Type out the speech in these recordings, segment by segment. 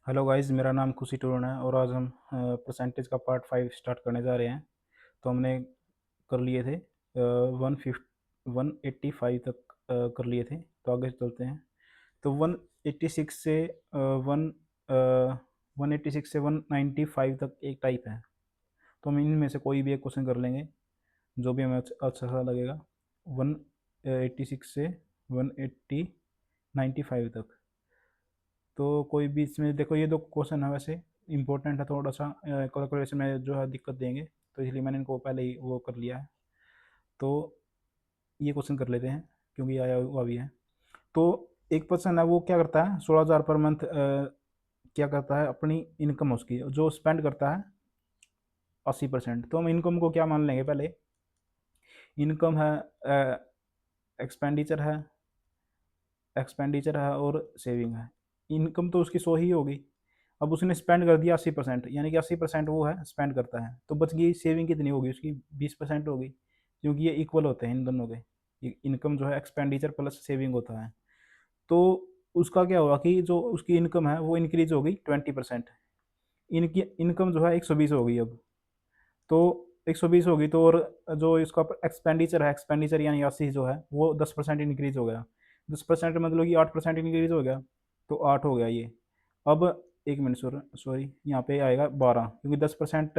Hello guys, मेरा नाम खुशी टूरण है और आज हम परसेंटेज का पार्ट 5 स्टार्ट करने जा रहे हैं। तो हमने कर लिए थे 185 तक कर लिए थे। तो आगे चलते हैं। तो 186 से 186 से 195 तक एक टाइप है। तो हम इनमें से कोई भी एक क्वेश्चन कर लेंगे जो भी हमें अच्छा सा लगेगा। 186 से 195 तक। तो कोई भी इसमें देखो, ये दो क्वेश्चन है वैसे इंपॉर्टेंट है, थोड़ा सा कैलकुलेशन में जो है दिक्कत देंगे, तो इसलिए मैंने इनको पहले ही वो कर लिया है। तो ये क्वेश्चन कर लेते हैं क्योंकि आया हुआ भी है। तो एक पर्सन है, वो क्या करता है, 16,000 पर मंथ क्या करता है, अपनी इनकम उसकी जो स्पेंड करता है 80%। तो हम इनकम को क्या मान लेंगे, पहले इनकम है, एक्सपेंडिचर है और सेविंग है। इनकम तो उसकी 100 ही होगी। अब उसने स्पेंड कर दिया 80%, यानी कि 80% वो है स्पेंड करता है, तो बच गई सेविंग कितनी होगी उसकी, 20% होगी, क्योंकि ये इक्वल होते हैं इन दोनों के। इनकम जो है एक्सपेंडिचर प्लस सेविंग होता है। तो उसका क्या होगा कि जो उसकी इनकम है वो इंक्रीज होगी 20%। इनकी इनकम जो है 120 होगी अब। तो 120 होगी, तो और जो इसका एक्सपेंडिचर है, एक्सपेंडिचर यानी 80 जो है वो 10% इंक्रीज हो गया। 10% मतलब कि 8% इंक्रीज हो गया, तो 8 हो गया ये। अब एक मिनट, सॉरी यहाँ पे आएगा 12, क्योंकि 10%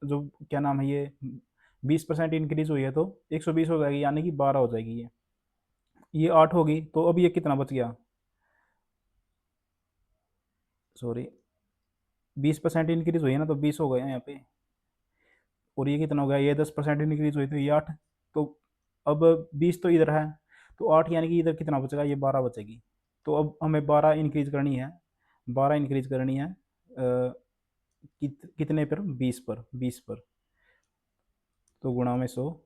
जो क्या नाम है ये 20% इंक्रीज हुई है, तो 120 हो जाएगी, यानी कि 12 हो जाएगी ये 8 होगी। तो अब ये कितना बच गया, सॉरी 20% इंक्रीज हुई है ना, तो 20 हो गए हैं यहाँ पे। और ये कितना हो गया, ये 10% इंक्रीज हुई, तो ये 8। तो अब 20 तो इधर है, तो 8 यानी कि इधर कितना बचेगा, ये 12 बचेगी। तो अब हमें 12 इंक्रीज करनी है, 12 इंक्रीज करनी है कितने पर, 20 पर। तो गुणा में 100,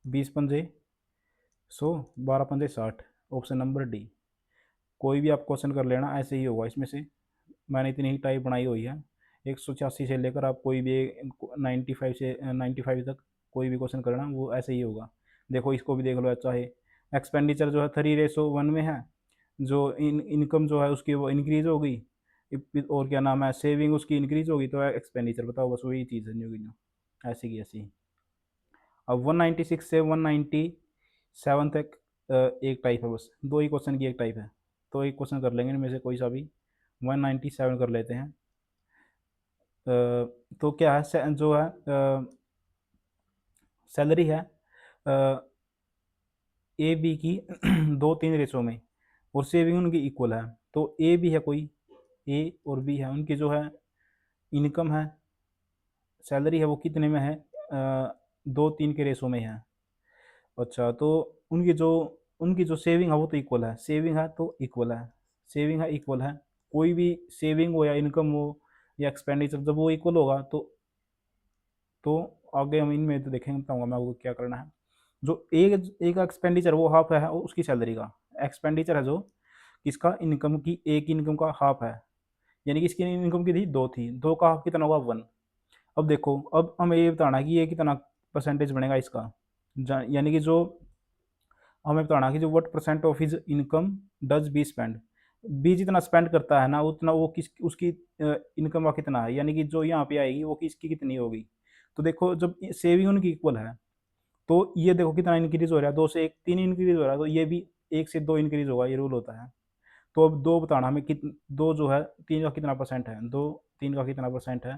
20 पंजे 100, 12 पंजे 60। Option number D. कोई भी आप क्वेश्चन कर लेना, ऐसे ही होगा इसमें से। मैंने इतनी ही टाइप बनाई हुई है। 186 से लेकर आप कोई भी 95 तक कोई भी क्वेश्चन करना, वो ऐसे ही होगा। देखो इसको भी देख लो, चाहे एक्सपेंडिचर जो है 3:1 में है, जो इनकम जो है उसकी वो इंक्रीज होगी, और क्या नाम है, सेविंग उसकी इंक्रीज होगी, तो एक्सपेंडिचर बताओ, बस वही चीज़ है न्यू की न्यू, ऐसी की ऐसी। अब 196 से 197 तक एक टाइप है, बस दो ही क्वेश्चन की एक टाइप है। तो एक क्वेश्चन कर लेंगे इनमें से कोई सा भी। 197 कर लेते हैं। तो क्या है, जो है सैलरी है ए बी की 2-3 रेशो में, और सेविंग उनकी इक्वल है। तो ए भी है कोई, ए और बी है, उनकी जो है इनकम है, सैलरी है, वो कितने में है, 2-3 के रेशो में है। अच्छा, तो उनकी जो सेविंग है वो तो इक्वल है, सेविंग है तो इक्वल है, सेविंग है इक्वल है। कोई भी सेविंग हो या इनकम हो या एक्सपेंडिचर, जब वो इक्वल होगा तो आगे हम इनमें तो देखेंगे, बताऊंगा मैं आपको क्या करना है। जो एक एक एक्सपेंडिचर वो हाफ है उसकी सैलरी का। एक्सपेंडिचर है जो किसका, इनकम की, एक इनकम का हाफ है, यानी कि इसकी इनकम की थी 2 थी, 2 का हाफ कितना होगा, 1। अब देखो, अब हमें ये बताना है कि ये कितना परसेंटेज बनेगा इसका, यानी कि जो हमें बताना है कि जो what percent of his income does be spend. B जितना स्पेंड करता है ना, उतना वो किस उसकी इनकम का कितना है, यानी कि जो यहाँ पे आएगी वो किसकी कितनी होगी। तो देखो, जब सेविंग उनकी इक्वल है, तो ये देखो कितना इंक्रीज हो रहा है, 2 से 1 3 इंक्रीज हो रहा है, तो ये भी 1 से 2 इंक्रीज होगा, ये रूल होता है। तो अब दो बताना हमें, दो जो है 3 का कितना परसेंट है, 3 का कितना परसेंट है।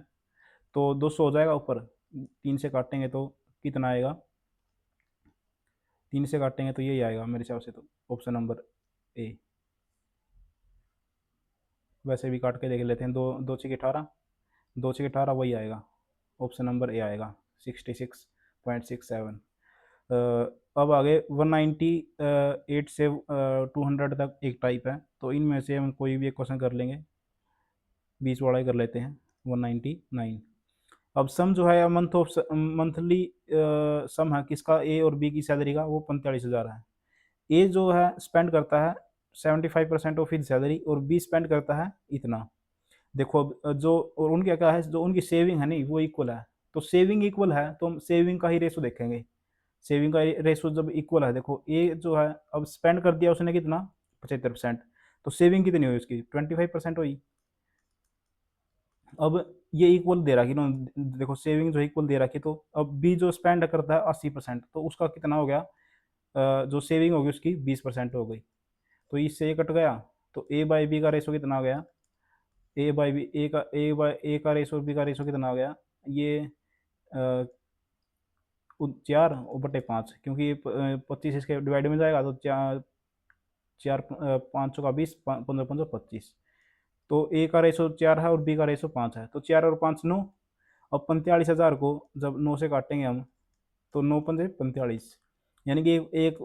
तो 200 हो जाएगा ऊपर, 3 से काटेंगे तो कितना आएगा, 3 से काटेंगे तो यही आएगा मेरे हिसाब से, तो ऑप्शन नंबर ए। वैसे भी काट के देख लेते हैं, दो दो छः 18, 2 6 18 वही आएगा, ऑप्शन नंबर ए आएगा, 66.67। अब आगे 198 से 200 तक एक टाइप है, तो इनमें से हम कोई भी एक क्वेश्चन कर लेंगे, 20 वाला ही कर लेते हैं। 199। अब सम जो है मंथली सम है किसका, ए और बी की सैलरी का, वो 45,000 है। ए जो है स्पेंड करता है 75% ऑफ हिज सैलरी, और बी स्पेंड करता है इतना। देखो अब जो, और उनके क्या है, जो उनकी सेविंग है नहीं वो इक्वल है। तो सेविंग इक्वल है तो हम सेविंग का ही रेशो देखेंगे। सेविंग का रेशो जब इक्वल है, देखो ए जो है अब स्पेंड कर दिया उसने कितना, 75%। तो सेविंग कितनी हुई उसकी, 25% हुई। अब ये इक्वल दे रखी ना, देखो सेविंग जो इक्वल दे रखी, तो अब बी जो स्पेंड करता है 80%, तो उसका कितना हो गया, जो सेविंग होगी उसकी 20% हो गई। तो इससे ये कट गया, तो ए बाई बी का रेशो कितना हो गया, ए बाई बी, ए का रेशो बी का रेशो कितना हो गया, ये 4 और बटे 5, क्योंकि 25 इसके डिवाइड में जाएगा, तो 4 4 5 का 20, 15 15 25, तो ए का रेशो 4 है और बी का रेशो 5 है, तो 4 और 5 9। अब 45,000 को जब 9 से काटेंगे हम, तो 9 पंजे 45, यानी कि एक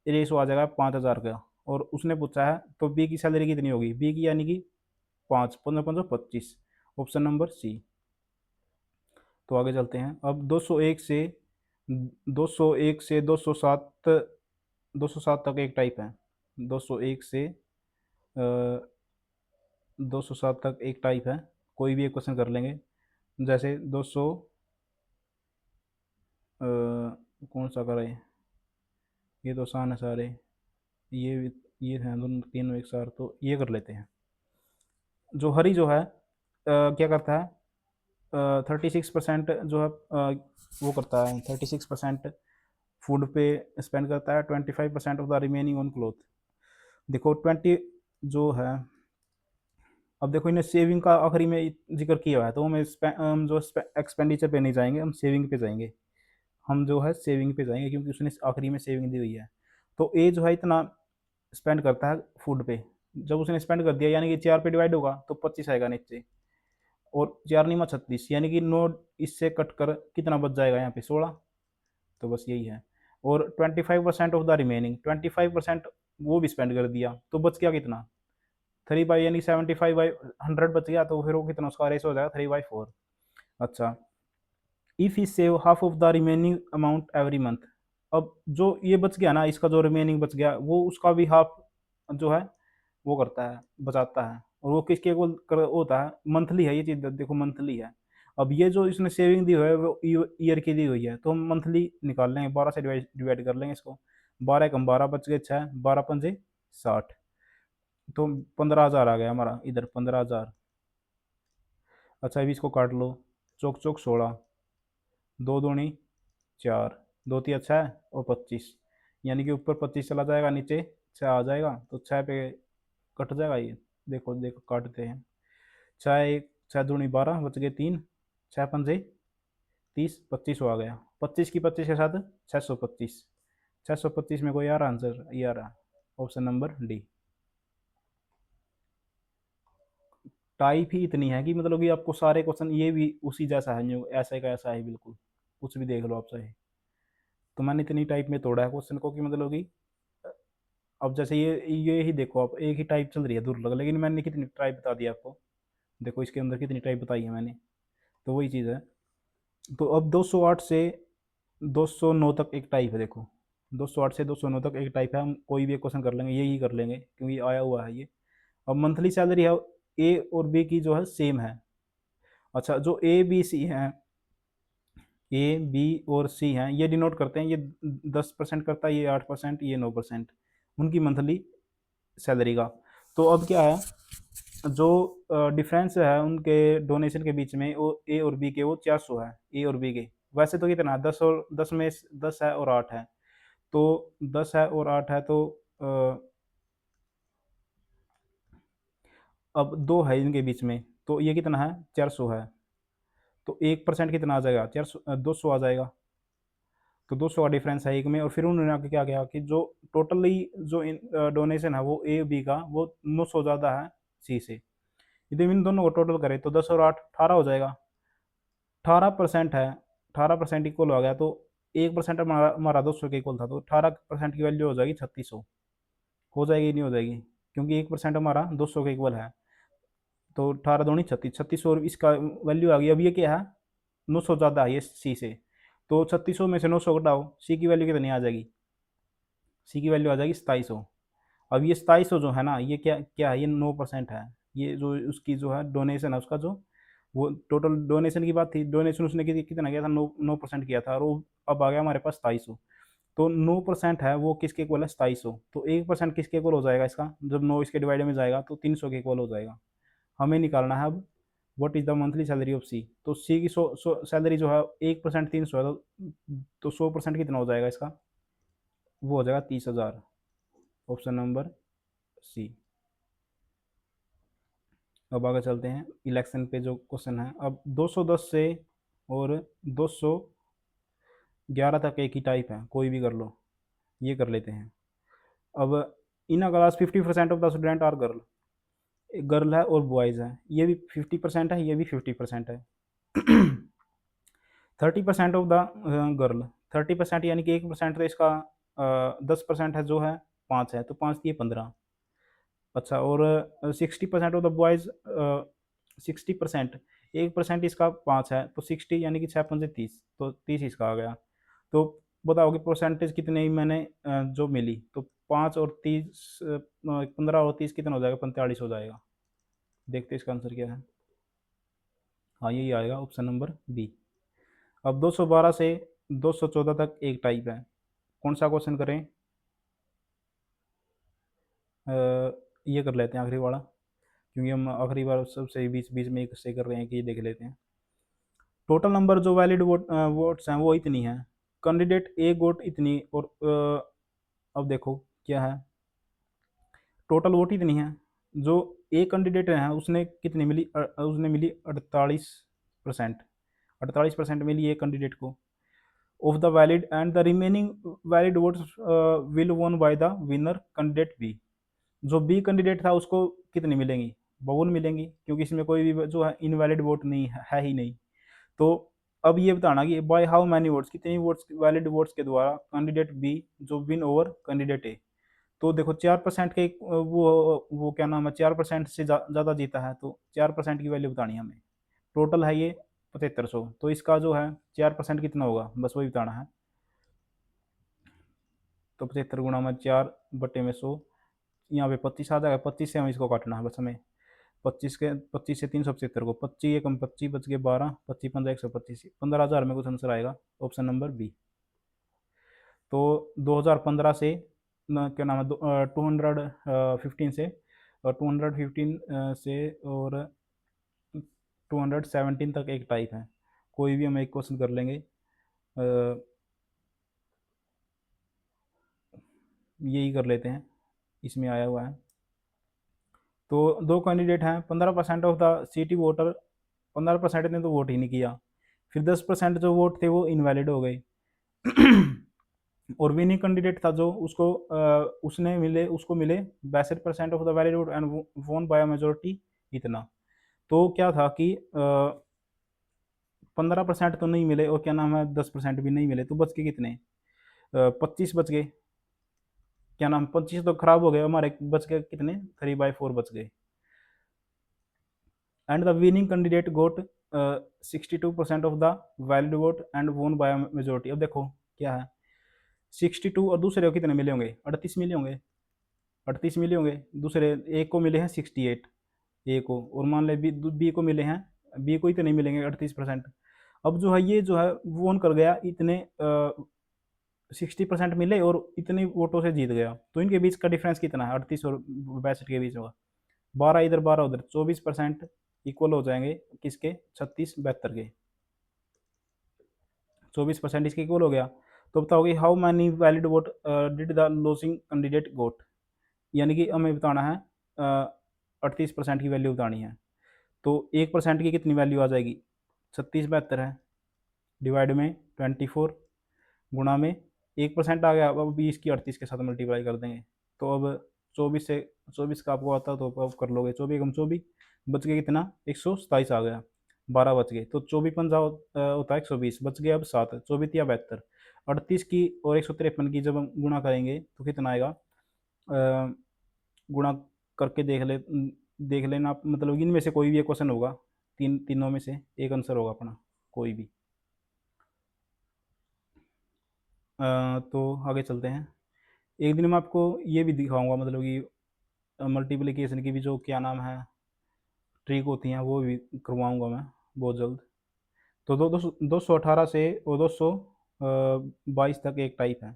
रेशो आ जाएगा 5,000 का। और उसने पूछा है तो बी की सैलरी कितनी होगी, बी की यानी कि 5, 15 15 25, ऑप्शन नंबर सी। तो आगे चलते हैं। अब 201 से 207 तक एक टाइप है, 201 से 207 तक एक टाइप है, कोई भी एक क्वेश्चन कर लेंगे। जैसे 200, कौन सा करें, ये तो आसान है सारे, ये ये हैं दोनों तीनों एक साथ, तो ये कर लेते हैं। जो हरी जो है क्या करता है, 36% जो है वो करता है, 36% फूड पे स्पेंड करता है, 25% of the remaining on cloth. देखो 20 जो है, अब देखो इन्हें सेविंग का आखिरी में जिक्र किया हुआ है, तो हम जो एक्सपेंडिचर पे नहीं जाएंगे, हम सेविंग पे जाएंगे, हम जो है सेविंग पे जाएंगे, क्योंकि उसने आखिरी में सेविंग दी हुई है। तो ए जो है इतना स्पेंड करता है फूड पे, जब उसने स्पेंड कर दिया यानी कि 4 पे डिवाइड होगा तो 25 आएगा नीचे, और 4 नहीं 36, यानी कि 9 इससे कट कर कितना बच जाएगा यहाँ पे 16। तो बस यही है। और 25% ऑफ द रिमेनिंग, 25% वो भी स्पेंड कर दिया, तो बच गया कितना, 3/, यानी 75/100 बच गया, तो फिर वो कितना उसका रेस हो जाएगा 3/4। अच्छा, if he save half of the remaining amount every month. अब जो ये बच गया ना, इसका जो रिमेनिंग बच गया, वो उसका भी हाफ जो है वो करता है, बचाता है। और वो किसके को होता है, मंथली है ये चीज़, देखो मंथली है। अब ये जो इसने सेविंग दी हुई है वो ईयर की दी हुई है, तो हम मंथली निकाल लेंगे, 12 से डिवाइड कर लेंगे इसको। 12 कम 12 बच गए 6, 12 पंजे 60, तो 15,000 आ गया हमारा इधर, 15,000। अच्छा अभी इसको काट लो, चौक चौक 16, दो दूनी 4, दो तिया 6 और 25, यानी कि ऊपर 25 चला जाएगा, नीचे 6 आ जाएगा, तो 6 पे कट जाएगा ये। देखो देखो काटते हैं, 6 एक 6 दूनी 12 बच गए 3, 6 पंजे 30, 25 आ गया, 25 की 25 के साथ 625, 625 में कोई आ रहा आंसर, ये आ रहा, ऑप्शन नंबर डी। टाइप ही इतनी है कि मतलब कि आपको सारे क्वेश्चन ये भी उसी जैसा है, जो ऐसे का ऐसा है बिल्कुल, कुछ भी देख लो आप चाहे। तो मैंने इतनी टाइप में तोड़ा है क्वेश्चन को कि मतलब कि अब जैसे ये ही देखो, आप एक ही टाइप चल रही है दुर्लभ, लेकिन मैंने कितनी टाइप बता दी आपको, देखो इसके अंदर कितनी टाइप बताई है मैंने, तो वही चीज़ है। तो अब 208 से 209 तक एक टाइप है, देखो 208 से 209 तक एक टाइप है, हम कोई भी एक क्वेश्चन कर लेंगे, यही कर लेंगे क्योंकि आया हुआ है ये। अब मंथली सैलरी है ए और बी की जो है सेम है। अच्छा, जो ए बी सी हैं, ए बी और सी हैं, ये डिनोट करते हैं, ये 10% करता है, ये 8%, ये 9%, उनकी मंथली सैलरी का। तो अब क्या है, जो डिफरेंस है उनके डोनेशन के बीच में, वो ए और बी के वो 400 है, ए और बी के। वैसे तो कितना है, 10 और 10 में 10 है और 8 है, तो 10 है और 8 है, तो अब 2 है इनके बीच में, तो ये कितना है 400 है, तो 1% कितना आ जाएगा, 400 200 आ जाएगा। तो 200 का डिफरेंस है एक में, और फिर उन्होंने आगे क्या किया कि जो टोटली जो डोनेशन है वो ए बी का वो 900 ज़्यादा है सी से। यदि इन दोनों को टोटल करें तो 10 और 8 18 हो जाएगा, 18% है, 18% इक्वल आ गया, तो 1% हमारा हमारा 200 के इक्वल था, तो 18% की वैल्यू हो जाएगी 3600, हो जाएगी नहीं हो जाएगी, क्योंकि 1% हमारा 200 के इक्वल है। तो 18 दूनी 36, 3600 और इसका वैल्यू आ गई। अब ये क्या है, 900 ज़्यादा है ये सी से, तो 3600 में से 900 घटाओ, सी की वैल्यू कितनी आ जाएगी, सी की वैल्यू आ जाएगी 2700। अब ये 2700 जो है ना, ये क्या क्या है, ये 9% है, ये जो उसकी जो है डोनेशन है उसका, जो वो टोटल डोनेशन की बात थी, डोनेशन उसने कितना किया था, 9% किया था, और वो अब आ गया हमारे पास 2700। तो 9% है वो किसके इक्वल है, 2700, तो 1% किसके इक्वल हो जाएगा इसका, जब 9 इसके डिवाइड में जाएगा तो 300 के इक्वल हो जाएगा। हमें निकालना है अब what is the monthly salary of C, तो सी की सैलरी जो है 1% 300 है, तो 100% कितना हो जाएगा इसका, वो हो जाएगा 30,000। Option number C. अब आगे चलते हैं इलेक्शन पे जो क्वेश्चन है। अब 210 से और 211 तक एक ही टाइप है, कोई भी कर लो, ये कर लेते हैं। अब in a class 50% of the student are girl, girl है और बॉयज़ है, ये भी 50% है, ये भी 50% है। 30% ऑफ द गर्ल, 30% यानी कि 1% तो इसका 10% है जो है 5 है, तो 5 दिए 15। अच्छा, और 60% ऑफ द बॉयज़, 60%, 1% इसका 5 है, तो 60 यानी कि 6×5 = 30, तो 30 इसका आ गया। तो बताओ कि परसेंटेज कितने मैंने जो मिली, तो 5 और 30, 15 और 30 कितना हो जाएगा, 45 हो जाएगा। देखते हैं इसका आंसर क्या है। हाँ, यही आएगा, ऑप्शन नंबर बी। अब 212 से 214 तक एक टाइप है, कौन सा क्वेश्चन करें? ये कर लेते हैं आखिरी वाला, क्योंकि हम आखिरी बार सबसे बीच बीच में एक से कर रहे हैं कि ये देख लेते हैं। टोटल नंबर जो वैलिड वोट्स हैं वो इतनी है, कैंडिडेट ए वोट इतनी, और अब देखो क्या है, टोटल वोट इतनी है, जो ए कैंडिडेट है उसने कितनी मिली, उसने मिली 48%, 48% मिली ए कैंडिडेट को of the valid, and the remaining valid votes will won by the winner candidate B. जो बी कैंडिडेट था उसको कितनी मिलेंगी, बावन मिलेंगी, क्योंकि इसमें कोई भी जो है इनवैलिड वोट नहीं है ही नहीं। तो अब ये बताना कि बाय हाउ मैनी वोट्स, कितनी वोट्स, वैलिड वोट्स के द्वारा कैंडिडेट बी जो विन ओवर कैंडिडेट ए। तो देखो 4% के वो क्या नाम है, 4% से ज़्यादा जीता है, तो 4% की वैल्यू बतानी है हमें। टोटल है ये 7500, तो इसका जो है 4% कितना होगा, बस वही बताना है। तो 75 गुणा में 4/100, यहाँ पे 25 आ जाएगा, 25 से हम इसको काटना है बस हमें। 25 से 375 को, 25 एकम 25 बच गए 12, 25×15 125, 15,000 में कुछ आंसर आएगा, ऑप्शन नंबर बी। तो 2015 से क्या नाम है, 215 से, और 215 से और 217 तक एक टाइप है, कोई भी हम एक क्वेश्चन कर लेंगे। यही कर लेते हैं, इसमें आया हुआ है। तो दो कैंडिडेट हैं, 15% ऑफ द सिटी वोटर, 15% ने तो वोट ही नहीं किया, फिर 10% जो वोट थे वो इनवैलिड हो गए। और विनिंग कैंडिडेट था जो उसको उसने मिले, उसको मिले 62% of the valid vote and won by majority इतना। तो क्या था कि 15% तो नहीं मिले, और क्या नाम है 10% भी नहीं मिले, तो बच के कितने, 25 बच गए। क्या नाम, 25 तो खराब हो गए हमारे, बच गए कितने, 3/4 बच गए। And the winning candidate got 62% of the valid vote and won by majority. अब देखो क्या है, 62 और दूसरे को कितने मिले होंगे, 38 मिले होंगे, 38 मिले होंगे, दूसरे एक को मिले हैं 68, ए को, और मान ले बी को मिले हैं, बी को इतने मिलेंगे 38%। अब जो है ये जो है वोन कर गया, इतने 60% मिले और इतने वोटों से जीत गया, तो इनके बीच का डिफरेंस कितना है, 38 और 62 के बीच होगा 12 इधर 12 उधर, 24% इक्वल हो जाएंगे किसके, 36 72 के, 24% इसके इक्वल हो गया। तो बताओगे how many valid vote did the losing candidate got, यानी कि हमें बताना है 38% की वैल्यू बतानी है। तो 1% की कितनी वैल्यू आ जाएगी, 36 72 है, डिवाइड में 24, गुणा में 1% आ गया, अब 20 की 38 के साथ मल्टीप्लाई कर देंगे। तो अब 24 से, 24 का आपको आता तो अब कर लोगे, 24×24 बच गया कितना, 127 आ गया, 12 बच गए, तो 24×5 होता है 120, बच गया अब 7, 24×3 = 72, 38 की और 153 की जब हम गुणा करेंगे तो कितना आएगा, गुणा करके देख लेना आप, मतलब इनमें से कोई भी एक क्वेश्चन होगा, तीनों में से एक आंसर होगा अपना, कोई भी। तो आगे चलते हैं। एक दिन मैं आपको ये भी दिखाऊंगा, मतलब कि मल्टीप्लिकेशन की भी जो क्या नाम है ट्रिक होती हैं वो भी करवाऊंगा मैं बहुत जल्द। तो 218 से और 222 तक एक टाइप है,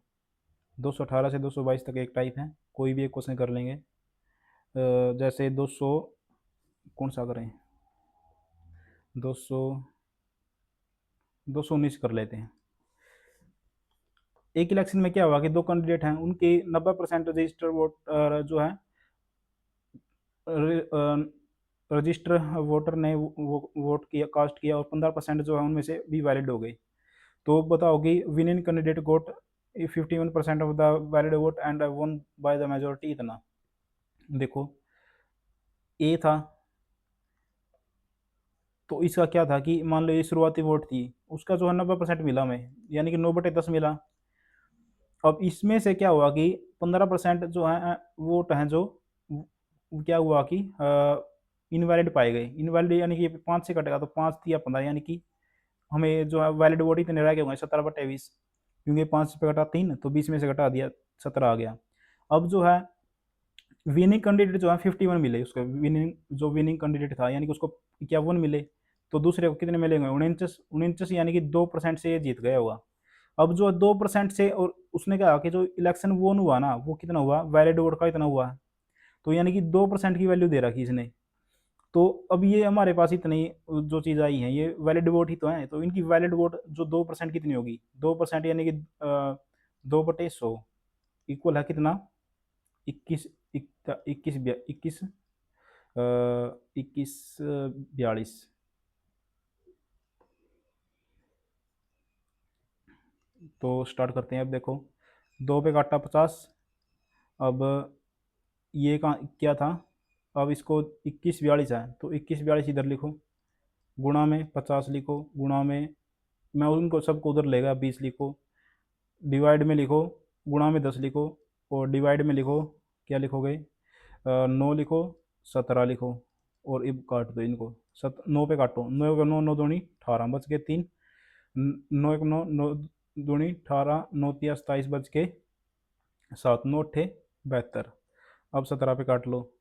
218 से 222 तक एक टाइप है, कोई भी एक क्वेश्चन कर लेंगे। जैसे 200, कौन सा करें, 200 219 कर लेते हैं। एक इलेक्शन में क्या हुआ कि दो कैंडिडेट हैं, उनके 90% रजिस्टर वोट जो है रजिस्टर वोटर ने वोट किया, कास्ट किया, और 15% जो है उनमें से भी वैलिड हो गए। तो बताओ कि winning candidate got 51% of the valid vote and won by the majority, इतना। देखो ए था, तो इसका क्या था कि मान लो ये शुरुआती वोट थी, उसका जो है 90% मिला हमें, यानी कि 9/10 मिला। अब इसमें से क्या हुआ कि 15% जो है वोट हैं जो क्या हुआ कि इनवैलिड पाए गए। इनवैलिड यानी कि 5 से कटेगा तो 5 या 15, यानी कि हमें जो है वैलिड वोट इतने रह गए होंगे 17/20, क्योंकि 5 पे घटा 3 तो 20 में से घटा दिया 17 आ गया। अब जो है विनिंग कैंडिडेट जो है 51 मिले उसको, विनिंग जो विनिंग कैंडिडेट था, यानी कि उसको 51 मिले। तो दूसरे को कितने मिलेंगे? 49, यानी कि 2% से ये जीत गया होगा। अब जो 2% से, और उसने कहा कि जो इलेक्शन वो हुआ ना, वो कितना हुआ, वैलिड वोट का इतना हुआ, तो यानी कि 2% की वैल्यू दे रखी इसने। तो अब ये हमारे पास इतनी जो चीज़ आई है, ये वैलिड वोट ही तो है, तो इनकी वैलिड वोट जो 2% कितनी होगी, 2% यानी कि 2/100 इक्वल है कितना, 21, 21, 21, 42। तो स्टार्ट करते हैं। अब देखो 2 पे काटा 50, अब ये कहाँ क्या था, अब इसको 21 42 है, तो 21 42 इधर लिखो, गुणा में 50 लिखो, गुणा में, मैं उनको सबको उधर लेगा 20 लिखो, डिवाइड में लिखो, गुणा में 10 लिखो, और डिवाइड में लिखो, क्या लिखोगे, 9 लिखो, 17 लिखो, और अब काट दो इनको। 9 पे काटो, 9 का 9, 9 दूनी 18 बच के 3, 9 एक 9, 9 दूनी 18, 9 तिया 27 बच के 7, 9 अट्ठे 72। अब 17 पे काट लो,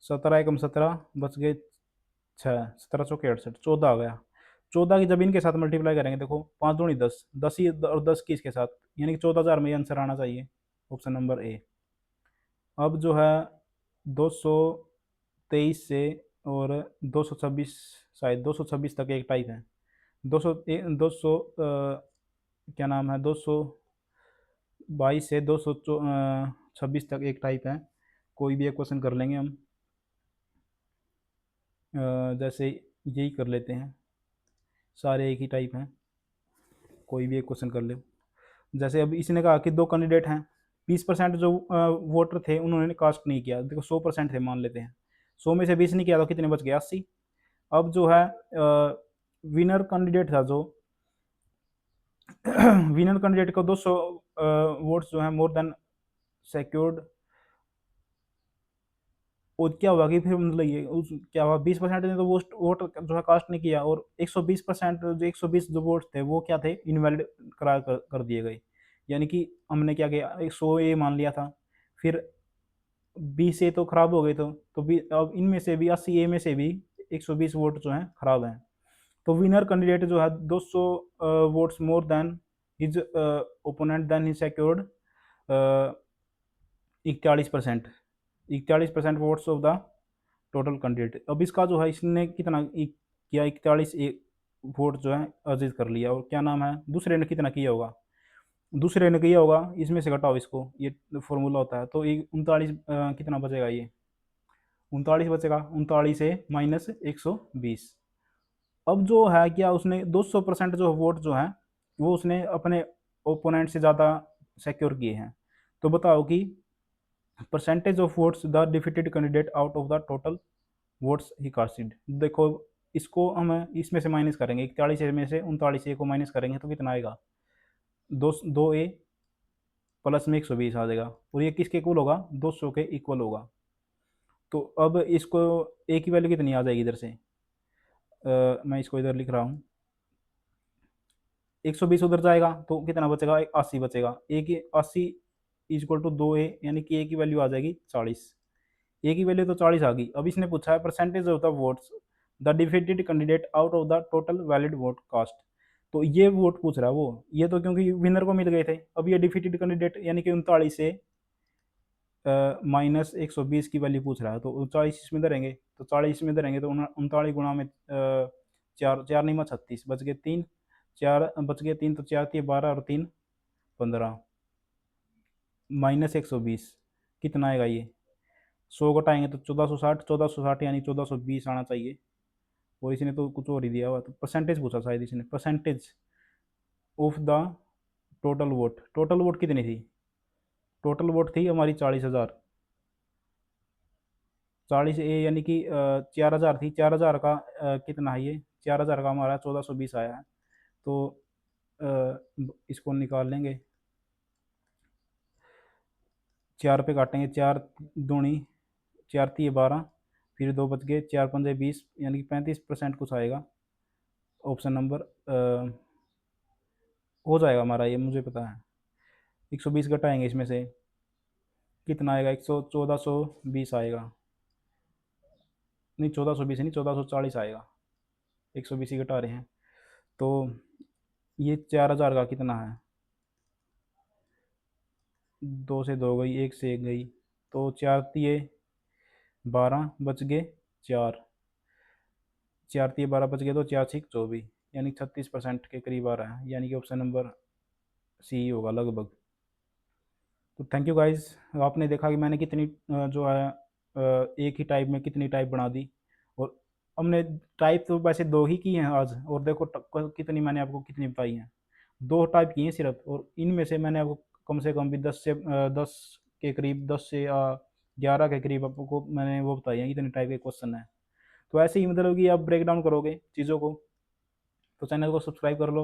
17 एकम 17 बच गए 6, 17 चौके 68, 14 आ गया। 14 की जब इनके साथ मल्टीप्लाई करेंगे, देखो 5 दूनी 10, 10 ही और 10 की इसके साथ, यानी कि 14,000 में ये आंसर आना चाहिए, ऑप्शन नंबर ए। अब जो है 223 से और 226, शायद 226 तक एक टाइप है, 200 200 क्या नाम है, 222 से 226 तक एक टाइप है। कोई भी एक क्वेश्चन कर लेंगे हम, जैसे यही कर लेते हैं, सारे एक ही टाइप हैं, कोई भी एक क्वेश्चन कर ले। जैसे अब इसने कहा कि दो कैंडिडेट हैं, 20% जो वोटर थे उन्होंने कास्ट नहीं किया, देखो 100% थे मान लेते हैं, 100 में से 20 नहीं किया तो कितने बच गए, 80। अब जो है विनर कैंडिडेट था जो विनर कैंडिडेट को 200 वोट्स जो है मोर देन सिक्योर्ड, और क्या हुआ कि फिर मतलब ये क्या हुआ, 20% ने तो वोट जो है कास्ट नहीं किया, और 120% जो 120 जो वोट थे वो क्या थे, इनवैलिड करार कर दिए गए। यानी कि हमने क्या किया, 100 ए मान लिया था, फिर 20 ए तो खराब हो गए, तो अब इनमें से भी 80 ए में से भी 120 वोट जो हैं खराब हैं। तो विनर कैंडिडेट जो है 200 votes more than his opponent, then he secured 41%, 41% votes of the total candidate. अब इसका जो है इसने कितना किया, 41 वोट जो है अर्जित कर लिया, और क्या नाम है, दूसरे ने कितना किया होगा, दूसरे ने किया होगा, इसमें से घटाओ इसको, ये फॉर्मूला होता है, तो 39 कितना बचेगा, ये 39 बचेगा, 39 से माइनस 120। अब जो है क्या, उसने 200% जो वोट जो है वो उसने अपने ओपोनेंट से ज़्यादा सिक्योर किए हैं। तो बताओ कि percentage of votes the defeated candidate out of the total votes he casted. देखो इसको हम इसमें से माइनस करेंगे, 41 में से 39 को माइनस करेंगे तो कितना आएगा, 2 ए प्लस में 120 आ जाएगा, और ये किसके इक्वल होगा, 200 के इक्वल होगा। तो अब इसको ए की वैल्यू कितनी आ जाएगी इधर से, मैं इसको इधर लिख रहा हूँ, 120 उधर जाएगा तो कितना बचेगा, 80 बचेगा, ए की 80 इजक्वल टू 2 ए, यानी कि ए की वैल्यू आ जाएगी 40। ए की वैल्यू तो 40 आ गई। अब इसने पूछा है percentage of the votes the defeated candidate out of the total valid vote cast. तो ये वोट पूछ रहा है वो, ये तो क्योंकि विनर को मिल गए थे। अब ये डिफीटेड कैंडिडेट यानी कि 39 से माइनस 120 की वैल्यू पूछ रहा है, तो 40 इसमें धरेंगे, तो 40 इसमें धरेंगे तो 39 गुणा में 4 4 नहीं 36 बच गए 3, 4 बच गए 3, तो 4 3 12 और 3 15 -120 कितना आएगा ये? 100 घटाएंगे तो 1460, 1460 यानी 1420 आना चाहिए। और इसने तो कुछ और ही दिया हुआ, तो परसेंटेज पूछा शायद इसने, percentage of the total vote. Total vote कितनी थी? टोटल वोट थी हमारी 40,000। 40 ए यानी कि 4,000 थी, 4,000 का कितना है ये? 4,000 का हमारा 1420 आया है। तो इसको निकाल लेंगे, 4 पे काटेंगे, 4 दूनी 4 तिये 12, फिर 2 बच गए, 4 पंजे 20 यानी कि 35% कुछ आएगा। ऑप्शन नंबर हो जाएगा हमारा ये, मुझे पता है। 120 घटाएंगे इसमें से, कितना आएगा? 1420 आएगा। नहीं 1420 नहीं, 1440 आएगा। 120 ही घटा रहे हैं। तो ये 4,000 का कितना है? 2 से 2 गई, 1 से 1 गई, तो 4 तिये 12 बच गए 4, 4 तिये 12 बच गए, तो 4 6 24 यानी 36% के करीब आ रहा है, यानी कि ऑप्शन नंबर सी होगा लगभग। तो थैंक यू गाइस, आपने देखा कि मैंने कितनी जो है एक ही टाइप में कितनी टाइप बना दी। और हमने टाइप तो वैसे 2 ही की हैं आज, और देखो कितनी मैंने आपको कितनी बताई हैं, 2 टाइप की हैं सिर्फ। और इनमें से मैंने आपको कम से कम भी 10 के करीब, 10 से 11 के करीब आपको मैंने वो बताई हैं कितनी टाइप के क्वेश्चन हैं। तो ऐसे ही मतलब कि आप ब्रेक डाउन करोगे चीज़ों को, तो चैनल को सब्सक्राइब कर लो।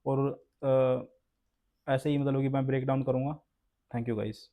और ऐसे ही मतलब कि मैं ब्रेक डाउन करूँगा। Thank you guys.